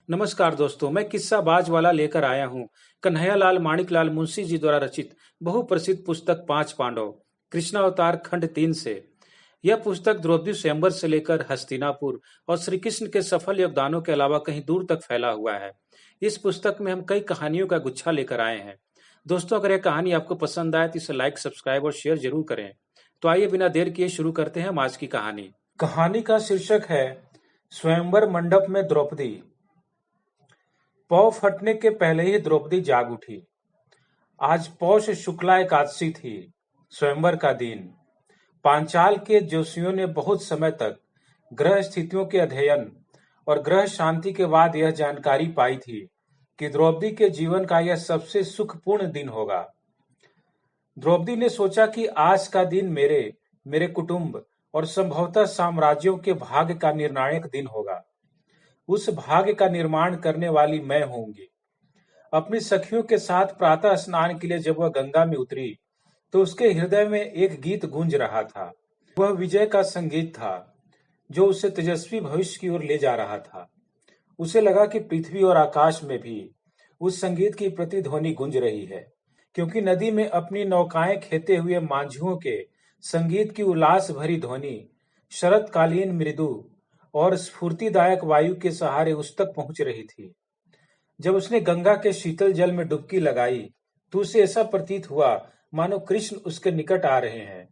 नमस्कार दोस्तों, मैं किस्सा बाज वाला लेकर आया हूँ कन्हैयालाल माणिकलाल मुंशी जी द्वारा रचित बहुप्रसिद्ध पुस्तक पांच पांडव कृष्णावतार खंड 3 से। यह पुस्तक द्रौपदी स्वयंवर से लेकर हस्तिनापुर और श्री कृष्ण के सफल योगदानों के अलावा कहीं दूर तक फैला हुआ है। इस पुस्तक में हम कई कहानियों का गुच्छा लेकर आए हैं। दोस्तों, अगर यह कहानी आपको पसंद आए तो इसे लाइक, सब्सक्राइब और शेयर जरूर करें। तो आइए बिना देर किए शुरू करते हैं हम आज की कहानी। कहानी का शीर्षक है स्वयंवर मंडप में द्रौपदी। पौ फटने के पहले ही द्रौपदी जाग उठी। आज पौष शुक्ला एकादशी थी, स्वयंवर का दिन। पांचाल के ज्योतिषियों ने बहुत समय तक ग्रह स्थितियों के अध्ययन और ग्रह शांति के बाद यह जानकारी पाई थी कि द्रौपदी के जीवन का यह सबसे सुखपूर्ण दिन होगा। द्रौपदी ने सोचा कि आज का दिन मेरे कुटुंब और संभवतः साम्राज्यों के भाग्य का निर्णायक दिन होगा। उस भाग्य का निर्माण करने वाली मैं होंगी। अपनी सखियों के साथ प्रातः स्नान के लिए जब वह गंगा में उतरी तो उसके हृदय में एक गीत गूंज रहा था। वह विजय का संगीत था जो उसे तेजस्वी भविष्य की ओर ले जा रहा था। उसे लगा कि पृथ्वी और आकाश में भी उस संगीत की प्रतिध्वनि गूंज रही है, क्योंकि नदी में अपनी नौकाएं खेते हुए मांझियों के संगीत की उल्लास भरी ध्वनि शरतकालीन मृदु और स्फूर्तिदायक वायु के सहारे उस तक पहुंच रही थी। जब उसने गंगा के शीतल जल में डुबकी लगाई तो उसे ऐसा प्रतीत हुआ मानो कृष्ण उसके निकट आ रहे हैं,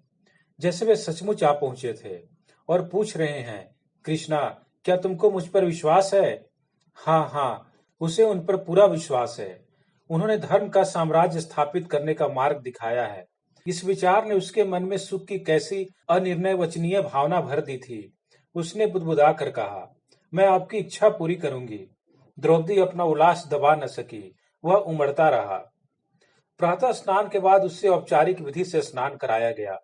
जैसे वे सचमुच आ पहुंचे थे और पूछ रहे हैं, कृष्णा, क्या तुमको मुझ पर विश्वास है? हाँ हाँ, उसे उन पर पूरा विश्वास है। उन्होंने धर्म का साम्राज्य स्थापित करने का मार्ग दिखाया है। इस विचार ने उसके मन में सुख की कैसी अनिर्णय वचनीय भावना भर दी थी। उसने बुदबुदा कर कहा, मैं आपकी इच्छा पूरी करूंगी। द्रौपदी अपना उल्लास दबा न सकी, वह उमड़ता रहा। प्रातः स्नान के बाद उससे औपचारिक विधि से स्नान कराया गया।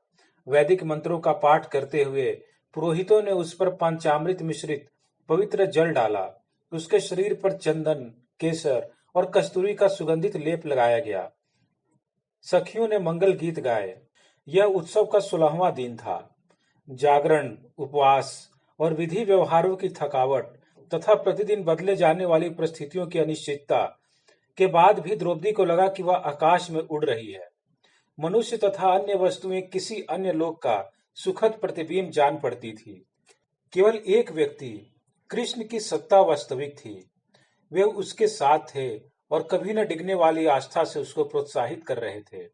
वैदिक मंत्रों का पाठ करते हुए पुरोहितों ने उस पर पंचामृत मिश्रित पवित्र जल डाला। उसके शरीर पर चंदन, केसर और कस्तूरी का सुगंधित लेप लगाया गया। सखियों ने मंगल गीत गाए। यह उत्सव का 16वां दिन था। जागरण, उपवास और विधि व्यवहारों की थकावट तथा प्रतिदिन बदले जाने वाली परिस्थितियों की अनिश्चितता के बाद भी द्रौपदी को लगा कि वह आकाश में उड़ रही है। मनुष्य तथा अन्य वस्तुएं किसी अन्य लोक का सुखद प्रतिबिंब जान पड़ती थी। केवल एक व्यक्ति, कृष्ण की सत्ता वास्तविक थी। वे उसके साथ थे और कभी न डिगने वाली आस्था से उसको प्रोत्साहित कर रहे थे।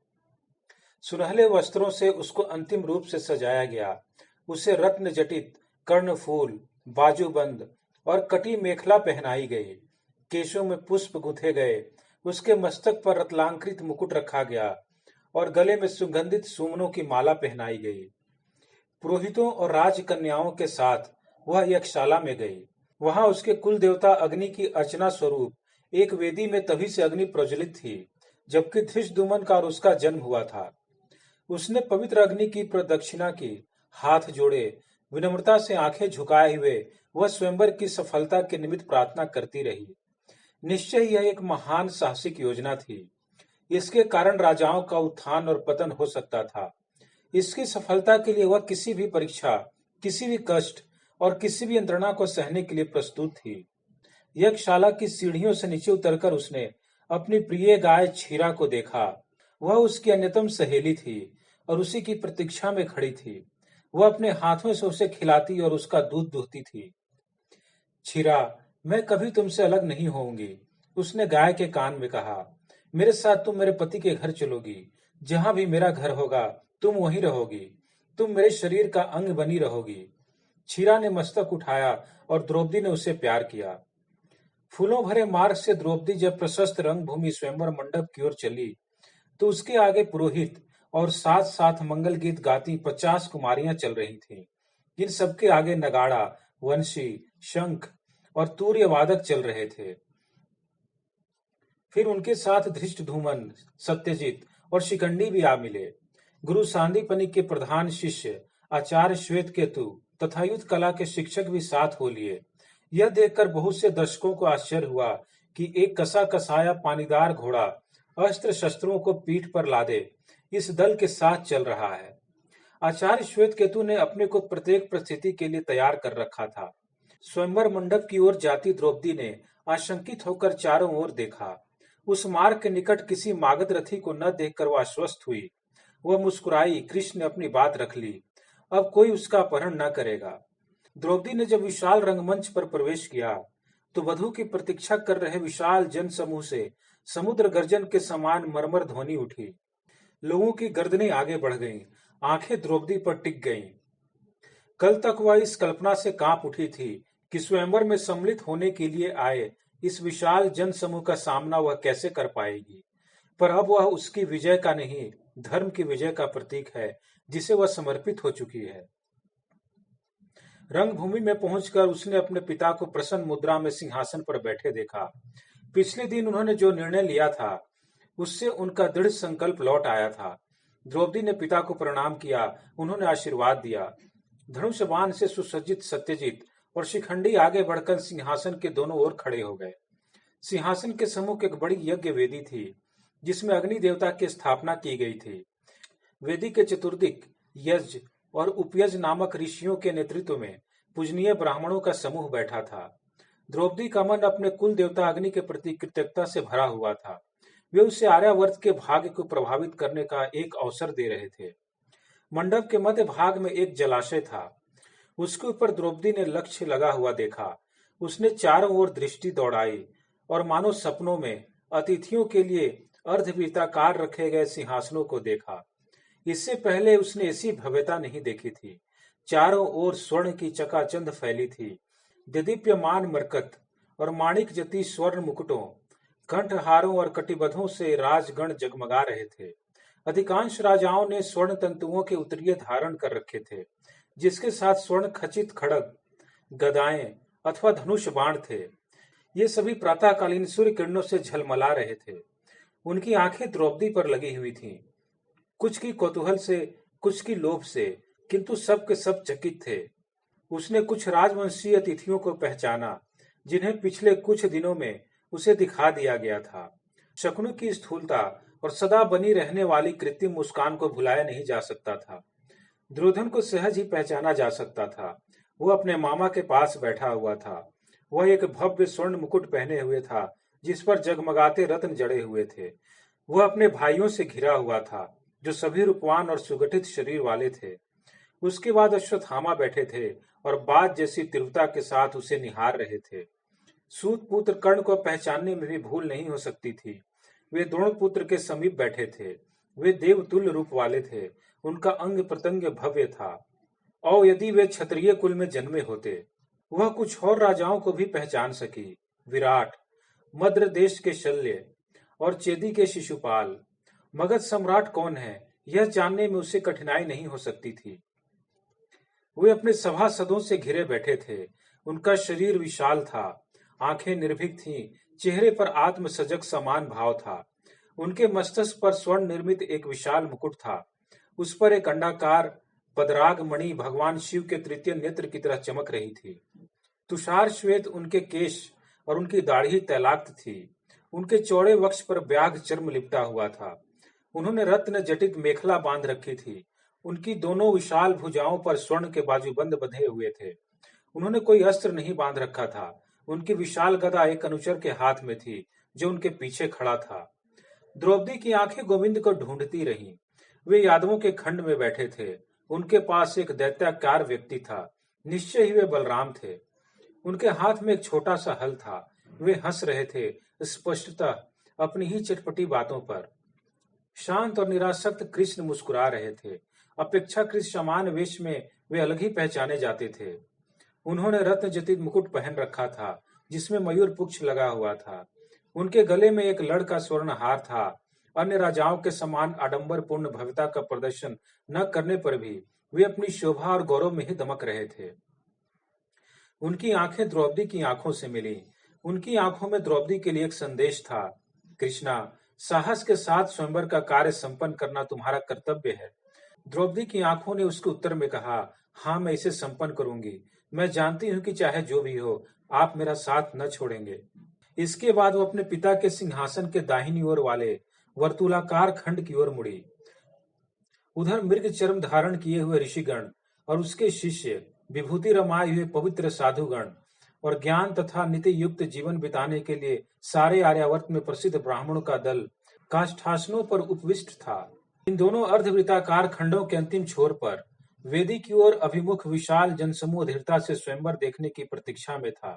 सुनहले वस्त्रों से उसको अंतिम रूप से सजाया गया। उसे रत्न जटित कर्णफूल, बाजूबंद और कटी मेखला पहनाई गई। केशों में पुष्प गुंथे गए। उसके मस्तक पर रत्नांकृत मुकुट रखा गया और गले में सुगंधित सुमनों की माला पहनाई गई। पुरोहितों और राजकन्याओं के साथ वह यज्ञशाला में गई। वहां उसके कुल देवता अग्नि की अर्चना स्वरूप एक वेदी में तभी से अग्नि प्रज्वलित थी जबकि धृष्टद्युम्न का और उसका जन्म हुआ था। उसने पवित्र अग्नि की प्रदक्षिणा की, हाथ जोड़े, विनम्रता से आंखें झुकाए हुए वह स्वयंवर की सफलता के निमित्त प्रार्थना करती रही। निश्चय यह एक महान साहसिक योजना थी। इसके कारण राजाओं का उत्थान और पतन हो सकता था। इसकी सफलता के लिए वह किसी भी परीक्षा, किसी भी कष्ट और किसी भी यंत्रणा को सहने के लिए प्रस्तुत थी। यज्ञशाला की सीढ़ियों से नीचे उतरकर उसने अपनी प्रिय गाय क्षीरा को देखा। वह उसकी अन्यतम सहेली थी और उसी की प्रतीक्षा में खड़ी थी। वह अपने हाथों से उसे खिलाती और उसका दूध दूहती थी। क्षीरा, मैं कभी तुमसे अलग नहीं होऊंगी, उसने गाय के कान में कहा। मेरे साथ तुम मेरे पति के घर चलोगी। जहां भी मेरा घर होगा तुम वहीं रहोगी। तुम मेरे शरीर का अंग बनी रहोगी। क्षीरा ने मस्तक उठाया और द्रौपदी ने उसे प्यार किया। फूलों भरे मार्ग से द्रौपदी जब प्रशस्त रंगभूमि स्वयंवर मंडप की ओर चली तो उसके आगे पुरोहित और साथ साथ मंगल गीत गाती 50 कुमारियां चल रही थीं। इन सबके आगे नगाड़ा, वंशी, शंख और तूर्य वादक चल रहे थे। फिर उनके साथ धृष्टद्युम्न, सत्यजित और शिखंडी भी आ मिले। गुरु सांदीपनि के प्रधान शिष्य आचार्य श्वेतकेतु तथा युद्ध कला के शिक्षक भी साथ हो लिए। यह देखकर बहुत से दर्शकों को आश्चर्य हुआ कि एक कसा कसाया पानीदार घोड़ा अस्त्र शस्त्रों को पीठ पर लादे इस दल के साथ चल रहा है। आचार्य श्वेतकेतु ने अपने को प्रत्येक परिस्थिति के लिए तैयार कर रखा था। स्वयंवर मंडप की ओर जाती द्रौपदी ने आशंकित होकर चारों ओर देखा। उस मार्ग के निकट किसी मागध रथी को न देखकर वह आश्वस्त हुई। वह मुस्कुराई। कृष्ण ने अपनी बात रख ली। अब कोई उसका अपहरण न करेगा। द्रौपदी ने जब विशाल रंगमंच पर प्रवेश किया तो वधु की प्रतीक्षा कर रहे विशाल जन समूह से समुद्र गर्जन के समान मरमर ध्वनि उठी। लोगों की गर्दनें आगे बढ़ गईं। आंखें द्रौपदी पर टिक गईं। कल तक वह इस कल्पना से कांप उठी थी कि स्वयंवर में सम्मिलित होने के लिए आए इस विशाल जनसमूह का सामना वह कैसे कर पाएगी। पर अब वह उसकी विजय का नहीं, धर्म की विजय का प्रतीक है जिसे वह समर्पित हो चुकी है। रंगभूमि में पहुंचकर उसने अपने पिता को प्रसन्न मुद्रा में सिंहासन पर बैठे देखा। पिछले दिन उन्होंने जो निर्णय लिया था उससे उनका दृढ़ संकल्प लौट आया था। द्रौपदी ने पिता को प्रणाम किया। उन्होंने आशीर्वाद दिया। धनुष बाण से सुसज्जित सत्यजित और शिखंडी आगे बढ़कर सिंहासन के दोनों ओर खड़े हो गए। सिंहासन के सम्मुख एक बड़ी यज्ञ वेदी थी जिसमें अग्नि देवता की स्थापना की गई थी। वेदी के चतुर्दिक यज्ञ और उपयज्ञ नामक ऋषियों के नेतृत्व में पूजनीय ब्राह्मणों का समूह बैठा था। द्रौपदी का मन अपने कुल देवता अग्नि के प्रति कृतज्ञता से भरा हुआ था। वे उसे आर्यावर्त के भाग्य को प्रभावित करने का एक अवसर दे रहे थे। मंडप के मध्य भाग में एक जलाशय था। उसके ऊपर द्रौपदी ने लक्ष्य लगा हुआ देखा। उसने चारों ओर दृष्टि दौड़ाई और मानो सपनों में अतिथियों के लिए अर्धवृत्ताकार रखे गए सिंहासनों को देखा। इससे पहले उसने ऐसी भव्यता नहीं देखी थी। चारों ओर स्वर्ण की चकाचंद फैली थी। देदीप्यमान मरकत और माणिक जती स्वर्ण मुकुटों, कंठहारों और कटिबद्धों से राजगण जगमगा रहे थे। अधिकांश राजाओं ने स्वर्ण तंतुओं के उत्तरीय धारण कर रखे थे जिसके साथ स्वर्ण खचित खड़ग, गदाएं अथवा धनुष बाण थे। ये सभी प्रातःकालीन सूर्य किरणों से झलमला रहे थे। उनकी आंखें द्रौपदी पर लगी हुई थीं, कुछ की कौतूहल से, कुछ की लोभ से, किंतु सब के सब चकित थे। उसने कुछ राजवंशीय अतिथियों को पहचाना जिन्हें पिछले कुछ दिनों में उसे दिखा दिया गया था। शकुनी की स्थूलता और सदा बनी रहने वाली कृत्रिम मुस्कान को भुलाया नहीं जा सकता था। दुर्योधन को सहज ही पहचाना जा सकता था। वह अपने मामा के पास बैठा हुआ था। वह एक भव्य स्वर्ण मुकुट पहने हुए था जिस पर जगमगाते रत्न जड़े हुए थे। वह अपने भाइयों से घिरा हुआ था जो सभी रूपवान और सुगठित शरीर वाले थे। उसके बाद अश्वत्थामा बैठे थे और बाज जैसी तीव्रता के साथ उसे निहार रहे थे। सूत पुत्र कर्ण को पहचानने में भी भूल नहीं हो सकती थी। वे द्रोण पुत्र के समीप बैठे थे। वे देवतुल्य रूप वाले थे। उनका अंग प्रत्यंग भव्य था और यदि वे क्षत्रिय कुल में जन्मे होते। वह कुछ और राजाओं को भी पहचान सकी। विराट, मद्र देश के शल्य और चेदी के शिशुपाल। मगध सम्राट कौन है यह जानने में उसे कठिनाई नहीं हो सकती थी। वे अपने सभासदों से घिरे बैठे थे। उनका शरीर विशाल था, आंखें निर्भीक थीं, चेहरे पर आत्म सजग समान भाव था। उनके मस्तक पर स्वर्ण निर्मित एक विशाल मुकुट था। उस पर एक अंडाकार पदराग मणि भगवान शिव के तृतीय नेत्र की तरह चमक रही थी। तुषार श्वेत उनके केश और उनकी दाढ़ी तैलाक्त थी। उनके चौड़े वक्ष पर व्याघ चर्म लिपटा हुआ था। उन्होंने रत्न जटित मेखला बांध रखी थी। उनकी दोनों विशाल भुजाओं पर स्वर्ण के बाजूबंद बंधे हुए थे। उन्होंने कोई अस्त्र नहीं बांध रखा था। उनकी विशाल गदा एक अनुचर के हाथ में थी जो उनके पीछे खड़ा था। द्रौपदी की आंखें गोविंद को ढूंढती रहीं। वे यादवों के खंड में बैठे थे। उनके पास एक दैत्याकार व्यक्ति था। निश्चय ही वे बलराम थे। उनके हाथ में एक छोटा सा हल था। वे हंस रहे थे, स्पष्टतः अपनी ही चटपटी बातों पर। शांत और निरासक्त कृष्ण मुस्कुरा रहे थे। अपेक्षाकृत समान वेश में वे अलग ही पहचाने जाते थे। उन्होंने रत्न जटित मुकुट पहन रखा था जिसमें मयूर पुच्छ लगा हुआ था। उनके गले में एक लड़ का स्वर्ण हार था। अन्य राजाओं के समान आडंबर पूर्ण भव्यता का प्रदर्शन न करने पर भी वे अपनी शोभा और गौरव में ही दमक रहे थे। उनकी आंखें द्रौपदी की आंखों से मिली। उनकी आंखों में द्रौपदी के लिए एक संदेश था। कृष्णा, साहस के साथ स्वयंवर का कार्य संपन्न करना तुम्हारा कर्तव्य है। द्रौपदी की आंखों ने उसके उत्तर में कहा, हाँ, मैं इसे संपन्न करूंगी। मैं जानती हूँ कि चाहे जो भी हो आप मेरा साथ न छोड़ेंगे। इसके बाद वो अपने पिता के सिंहासन के दाहिनी ओर वाले वर्तुलाकार खंड की ओर मुड़ी। उधर मृग चर्म धारण किए हुए ऋषिगण और उसके शिष्य, विभूति रमाए हुए पवित्र साधुगण और ज्ञान तथा नीति युक्त जीवन बिताने के लिए सारे आर्यावर्त में प्रसिद्ध ब्राह्मणों का दल काष्ठासनों पर उपविष्ट था। इन दोनों अर्धवृत्ताकार खंडों के अंतिम छोर पर वेदी की ओर अभिमुख विशाल जनसमूह धीरता से स्वयंवर देखने की प्रतीक्षा में था।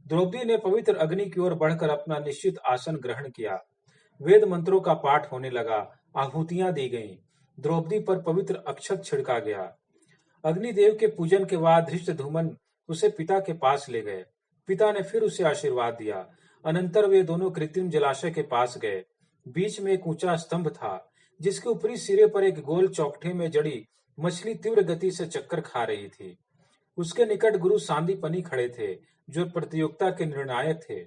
द्रौपदी ने पवित्र अग्नि की ओर बढ़कर अपना निश्चित आसन ग्रहण किया। वेद मंत्रों का पाठ होने लगा, आहुतियां दी गईं, द्रौपदी पर पवित्र अक्षत छिड़का गया। अग्निदेव के पूजन के बाद धृष्टद्युम्न उसे पिता के पास ले गए। पिता ने फिर उसे आशीर्वाद दिया। अनंतर वे दोनों कृत्रिम जलाशय के पास गए। बीच में एक ऊंचा स्तंभ था, जिसके ऊपरी सिरे पर एक गोल चौखटे में जड़ी मछली तीव्र गति से चक्कर खा रही थी। उसके निकट गुरु सांदीपनि खड़े थे, जो प्रतियोगिता के निर्णायक थे।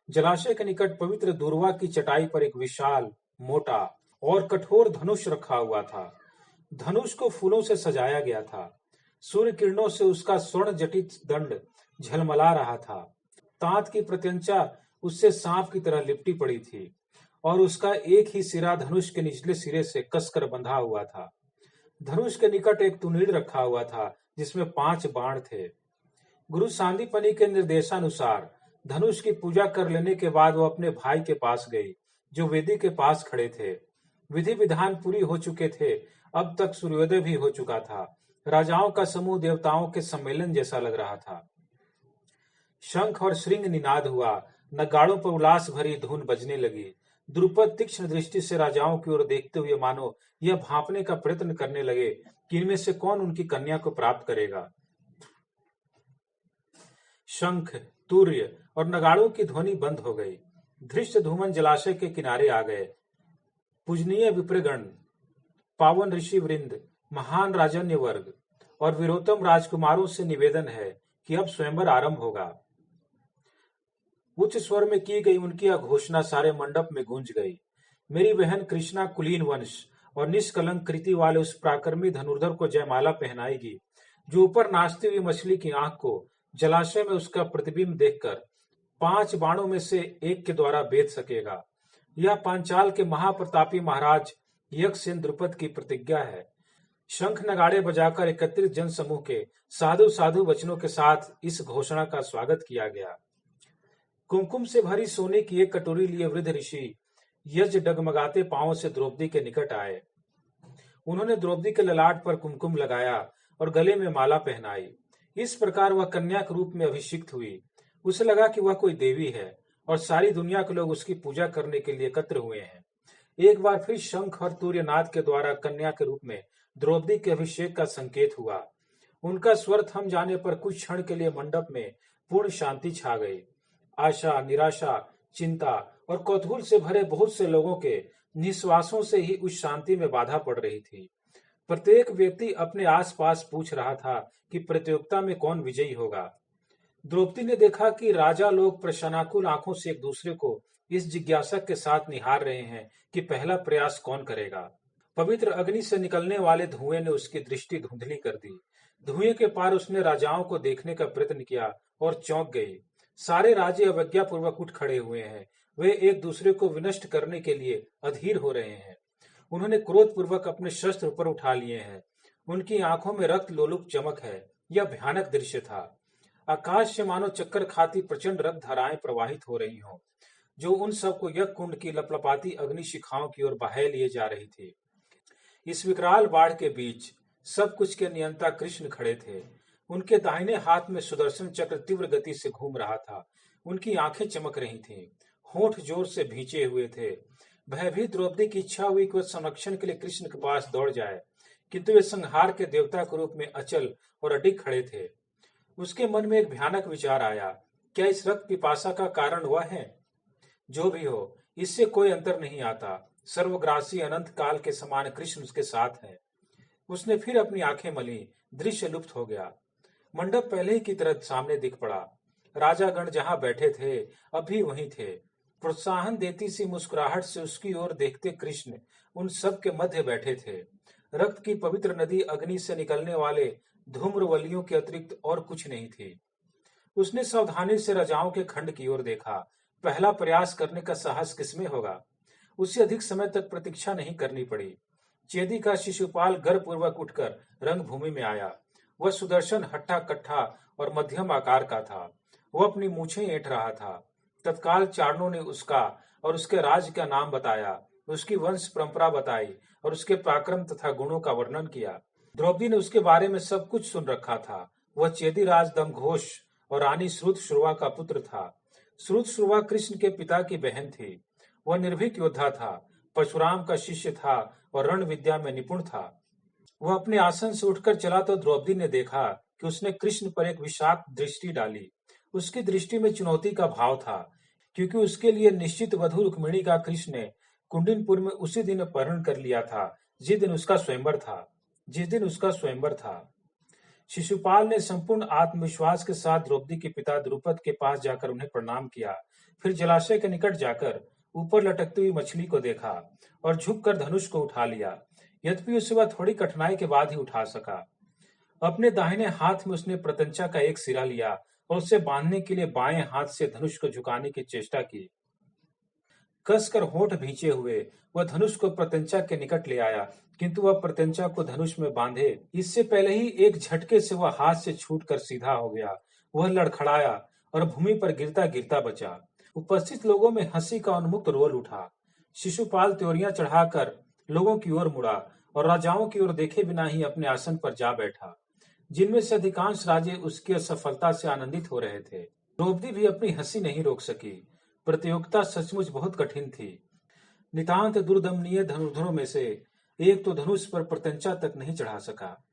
जलाशय के निकट पवित्र दूर्वा की चटाई पर एक विशाल, मोटा और कठोर धनुष रखा हुआ था। धनुष को फूलों से सजाया गया था। सूर्य किरणों से उसका स्वर्ण जटित दंड झलमला रहा था। तांत की प्रत्यंचा उससे सांप की तरह लिपटी पड़ी थी और उसका एक ही सिरा धनुष के निचले सिरे से कसकर बंधा हुआ था। धनुष के निकट एक तुनीड़ रखा हुआ था, जिसमें 5 बाण थे। गुरु सांदीपनि के निर्देशानुसार धनुष की पूजा कर लेने के बाद वो अपने भाई के पास गई, जो वेदी के पास खड़े थे। विधि विधान पूरी हो चुके थे। अब तक सूर्योदय भी हो चुका था। राजाओं का समूह देवताओं के सम्मेलन जैसा लग रहा था। शंख और श्रृंग निनाद हुआ। नगाड़ों पर उल्लास भरी धुन बजने लगी। द्रुपद तीक्ष्ण दृष्टि से राजाओं की ओर देखते हुए मानो यह भांपने का प्रयत्न करने लगे कि इनमें से कौन उनकी कन्या को प्राप्त करेगा। शंख, तूर्य और नगाड़ों की ध्वनि बंद हो गई। धृष्टद्युम्न जलाशय के किनारे आ गए। पूजनीय विप्रगण, पावन ऋषि वृंद, महान राजन्य वर्ग और वीरोत्तम राजकुमारों से निवेदन है कि अब स्वयंवर आरंभ होगा। उच्च स्वर में की गई उनकी यह घोषणा सारे मंडप में गूंज गई। मेरी बहन कृष्णा कुलीन वंश और निष्कलंक कृति वाले उस पराक्रमी धनुर्धर को जयमाला पहनाएगी, जो ऊपर नाचती हुई मछली की आंख को जलाशय में उसका प्रतिबिंब देखकर 5 बाणों में से एक के द्वारा भेद सकेगा। यह पांचाल के महाप्रतापी महाराज यक्षसेन द्रुपद की प्रतिज्ञा है। शंख नगाड़े बजाकर एकत्रित जन समूह के साधु साधु वचनों के साथ इस घोषणा का स्वागत किया गया। कुमकुम से भरी सोने की एक कटोरी लिए वृद्ध ऋषि यज डगमगाते पांवों से द्रौपदी के निकट आए। उन्होंने द्रौपदी के ललाट पर कुमकुम लगाया और गले में माला पहनाई। इस प्रकार वह कन्या के रूप में अभिषिक्त हुई। उसे लगा कि वह कोई देवी है और सारी दुनिया के लोग उसकी पूजा करने के लिए एकत्र हुए हैं। एक बार फिर शंख और तूर्यनाद के द्वारा कन्या के रूप में द्रौपदी के अभिषेक का संकेत हुआ। उनका स्वर थम जाने पर कुछ क्षण के लिए मंडप में पूर्ण शांति छा गई। आशा, निराशा, चिंता और कौतूहल से भरे बहुत से लोगों के निश्वासों से ही उस शांति में बाधा पड़ रही थी। प्रत्येक व्यक्ति अपने आसपास पूछ रहा था कि प्रतियोगिता में कौन विजयी होगा। द्रौपदी ने देखा कि राजा लोग प्रश्नाकुल आंखों से एक दूसरे को इस जिज्ञासा के साथ निहार रहे हैं कि पहला प्रयास कौन करेगा। पवित्र अग्नि से निकलने वाले धुएं ने उसकी दृष्टि धुंधली कर दी। धुएं के पार उसने राजाओं को देखने का प्रयत्न किया और चौंक गई। सारे राजे अवज्ञा पूर्वक उठ खड़े हुए हैं। वे एक दूसरे को विनष्ट करने के लिए अधीर हो रहे हैं। उन्होंने क्रोध पूर्वक अपने शस्त्र ऊपर उठा लिए हैं। उनकी आंखों में रक्त लोलुप चमक है। यह भयानक दृश्य था। आकाश से मानो चक्कर खाती प्रचंड रक्त धाराएं प्रवाहित हो रही हों, जो उन सबको यज्ञ कुंड की लपलपाती अग्नि शिखाओं की ओर बहाए लिए जा रही थी। इस विकराल बाढ़ के बीच सब कुछ के नियंता कृष्ण खड़े थे। उनके दाहिने हाथ में सुदर्शन चक्र तीव्र गति से घूम रहा था। उनकी आंखें चमक रही थीं, होंठ जोर से भींचे हुए थे। भयभीत द्रौपदी की इच्छा हुई कि वह संरक्षण के लिए कृष्ण के पास दौड़ जाए, किंतु वे संहार के देवता के रूप में अचल और अडिग खड़े थे। उसके मन में एक भयानक विचार आया, क्या इस रक्त पिपासा का कारण वह है? जो भी हो, इससे कोई अंतर नहीं आता। सर्वग्रासी अनंत काल के समान कृष्ण उसके साथ है। उसने फिर अपनी आंखें मली। दृश्य लुप्त हो गया। मंडप पहले ही की तरह सामने दिख पड़ा। राजागण जहां बैठे थे अब भी वहीं थे। प्रोत्साहन देती सी मुस्कुराहट से उसकी ओर देखते कृष्ण उन सब के मध्य बैठे थे। रक्त की पवित्र नदी अग्नि से निकलने वाले धूम्रवलियों के अतिरिक्त और कुछ नहीं थी। उसने सावधानी से राजाओं के खंड की ओर देखा। पहला प्रयास करने का साहस किसमें होगा? उसे अधिक समय तक प्रतीक्षा नहीं करनी पड़ी। चेदी का शिशुपाल गर्वपूर्वक उठकर रंगभूमि में आया। वह सुदर्शन हट्टा कट्ठा और मध्यम आकार का था। वो अपनी मूछें ऐंठ रहा था। तत्काल चारणों ने उसका और उसके राज्य का नाम बताया, उसकी वंश परंपरा बताई और उसके पराक्रम तथा गुणों का वर्णन किया। द्रौपदी ने उसके बारे में सब कुछ सुन रखा था। वह चेदीराज दमघोष और रानी श्रुतश्रुवा का पुत्र था। श्रुतश्रुवा कृष्ण के पिता की बहन थी। वह निर्भीक योद्धा था, परशुराम का शिष्य था और रण विद्या में निपुण था। वह अपने आसन से उठकर चला तो द्रौपदी ने देखा कि उसने कृष्ण पर एक विषाक्त दृष्टि डाली। उसकी दृष्टि में चुनौती का भाव था, क्योंकि उसके लिए निश्चित वधु रुक्मिणी का कृष्ण ने कुंडिनपुर में उसी दिन अपहरण कर लिया था जिस दिन उसका स्वयंवर था। शिशुपाल ने संपूर्ण आत्मविश्वास के साथ द्रौपदी के पिता द्रुपद के पास जाकर उन्हें प्रणाम किया। फिर जलाशय के निकट जाकर ऊपर लटकती हुई मछली को देखा और झुककर धनुष को उठा लिया। यद्यपि उसे वह थोड़ी कठिनाई के बाद ही उठा सका। अपने दाहिने हाथ में उसने प्रत्यंचा का एक सिरा लिया और उसे बांधने के लिए बाएं हाथ से धनुष को झुकाने की चेष्टा की। कसकर होंठ भींचे हुए वह धनुष को प्रत्यंचा के निकट ले आया, किंतु वह प्रत्यंचा को धनुष में बांधे इससे पहले ही एक झटके से वह हाथ से छूटकर सीधा हो गया। वह लड़खड़ाया और भूमि पर गिरता गिरता बचा। उपस्थित लोगों में हंसी का उन्मुक्त रोल उठा। शिशुपाल त्योरियां चढ़ाकर लोगों की ओर मुड़ा और राजाओं की ओर देखे बिना ही अपने आसन पर जा बैठा, जिनमें से अधिकांश राजे उसकी असफलता से आनंदित हो रहे थे। द्रौपदी भी अपनी हंसी नहीं रोक सकी। प्रतियोगिता सचमुच बहुत कठिन थी। नितांत दुर्दमनीय धनुर्धरों में से एक तो धनुष पर प्रत्यंचा तक नहीं चढ़ा सका।